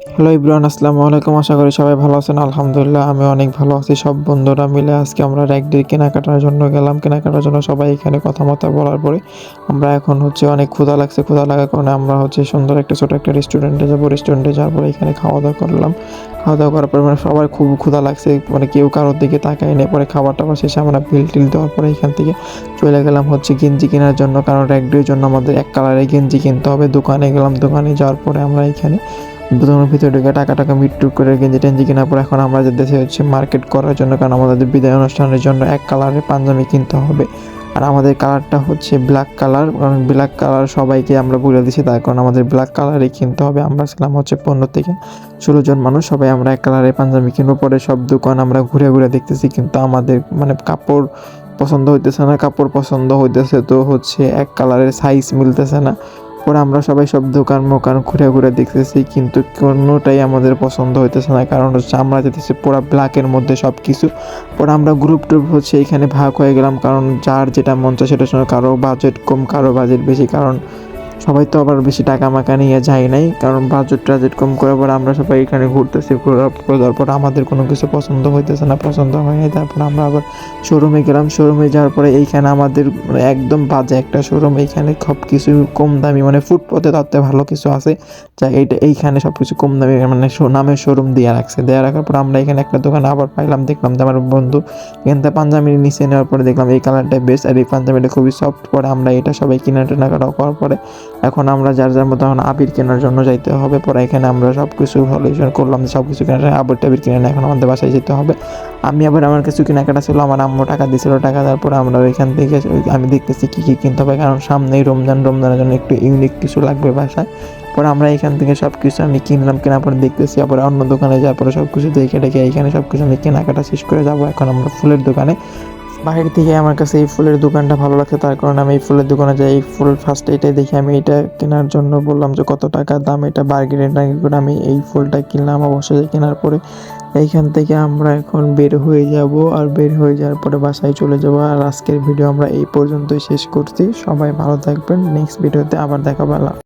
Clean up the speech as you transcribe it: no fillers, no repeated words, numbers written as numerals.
Hello everyone, আসসালামু আলাইকুম। আশা করি সবাই ভালো আছেন। আলহামদুলিল্লাহ আমি অনেক ভালো আছি। সব বন্ধুরা মিলে আজকে আমরা র‍্যাগডির কেনাকাটার জন্য গেলাম। কেনাকাটার জন্য সবাই এখানে কথাবার্তা বলার পরে আমরা এখন অনেক ক্ষুধা লাগছে। ক্ষুধা লাগার কারণে আমরা সুন্দর একটা ছোট একটা রেস্টুরেন্টে যাবো। রেস্টুরেন্টে যাওয়ার পরে এখানে খাওয়া-দাওয়া করলাম। খাওয়া-দাওয়া করার পরে সবার খুব ক্ষুধা লাগছে। কেউ কারোর দিকে তাকায় নাই। পরে খাবার-টাবার শেষে আমরা বিল-টিল দেওয়ার পরে এখান থেকে চলে গেলাম গেঞ্জি কেনার জন্য। কারণ র‍্যাগডির জন্য আমাদের এক কালারের গেঞ্জি কিনতে হবে। দোকানে গেলাম। দোকানে যাওয়ার পরে আমরা এখানে দোকানের ভিতরে ঢুকে টাকা মিট্টু করে গেঞ্জি-টেঞ্জি কেনার পর এখন আমরা যেতেছি মার্কেট করার জন্য। কারণ আমাদের বিদায় অনুষ্ঠানের জন্য এক কালারের পাঞ্জাবি কিনতে হবে। আর আমাদের কালারটা ব্ল্যাক কালার। কারণ ব্ল্যাক কালার সবাইকে আমরা বলে দিছি, তার কারণ আমাদের ব্ল্যাক কালারই কিনতে হবে। আমরা ছিলাম 15 থেকে 16 জন মানুষ। সবাই আমরা এক কালারের পাঞ্জাবি কিনবো। পরে সব দোকান আমরা ঘুরে ঘুরে দেখতেছি, কিন্তু আমাদের কাপড় পছন্দ হইতেছে না। কাপড় পছন্দ হইতেছে তো এক কালারের সাইজ মিলতেছে না। পরে আমরা সবাই সব দোকান-মোকান ঘুরে ঘুরে দেখতেছি, কিন্তু কোনোটাই আমাদের পছন্দ হইতেছে না। কারণ আমরা যেতেছি পুরা ব্ল্যাকের মধ্যে সব কিছু। পরে আমরা গ্রুপ-টুপ এখানে ভাগ হয়ে গেলাম, কারণ যার যেটা মন চায় সেটার সঙ্গে। কারো বাজেট কম, কারো বাজেট বেশি। কারণ সবাই তো আবার বেশি টাকা-মাকা নিয়ে যায় নাই, কারণ বাজেট কম করে। পরে আমরা সবাই এখানে ঘুরতেছি। ঘোরার পর আমাদের কোনো কিছু পছন্দ হইতেছে না, পছন্দ হয় নাই। তারপর আমরা আবার শোরুমে গেলাম। শোরুমে যাওয়ার পরে এইখানে আমাদের একদম বাজে একটা শোরুম। এইখানে সব কিছু কম দামি, ফুটপাতে তাতে ভালো কিছু আছে যা এইখানে সব কিছু কম দামি নামের শোরুম দিয়ে রাখছে। রাখার পর আমরা এখানে একটা দোকান আবার পাইলাম। দেখলাম যে আমার বন্ধু এখান থেকে পাঞ্জাবি নিচে নেওয়ার পরে দেখলাম এই কালারটা বেস্ট, আর এই পাঞ্জাবিটা খুবই সফট। পরে আমরা এটা সবাই কেনাকাটা করার পরে এখন আমরা যার মতো আবির কেনার জন্য যাইতে হবে। পরে এখানে আমরা সব কিছু সলিউশন করলাম, সব কিছু কেনার আবির কিনে না, এখন আমাদের বাসায় যেতে হবে। আমি আবার আমার কিছু কেনাকাটা ছিল, আমার আম্মু টাকা দিয়েছিল। টাকা দেওয়ার পরে আমরা ওইখান থেকে আমি দেখতেছি কী কিনতে হবে, কারণ সামনেই রমজানের জন্য একটু ইউনিক কিছু লাগবে বাসায়। পরে আমরা এখান থেকে সব কিছু আমি কিনলাম। কেনার পরে দেখতেছি আবার অন্য দোকানে যাওয়ার পরে সব কিছু দেখে এইখানে সব কিছু আমি কেনাকাটা শেষ করে যাবো। এখন আমরা ফুলের দোকানে। বাইরে থেকে আমার কাছে এই ফুলের দোকানটা ভালো লাগছে, তার কারণে আমি এই ফুলের দোকানে যাই। এই ফুল ফার্স্ট এটাই দেখে আমি এটা কেনার জন্য বললাম যে কত টাকা দাম। এটা বার্গেনিং করে আমি এই ফুলটা কিনলাম। অবশ্যই কেনার পরে এইখান থেকে আমরা এখন বের হয়ে যাব, আর বের হয়ে যাওয়ার পরে বাসায় চলে যাবো। আর আজকের ভিডিও আমরা এই পর্যন্তই শেষ করছি। সবাই ভালো থাকবেন। নেক্সট ভিডিওতে আবার দেখা পেলাম।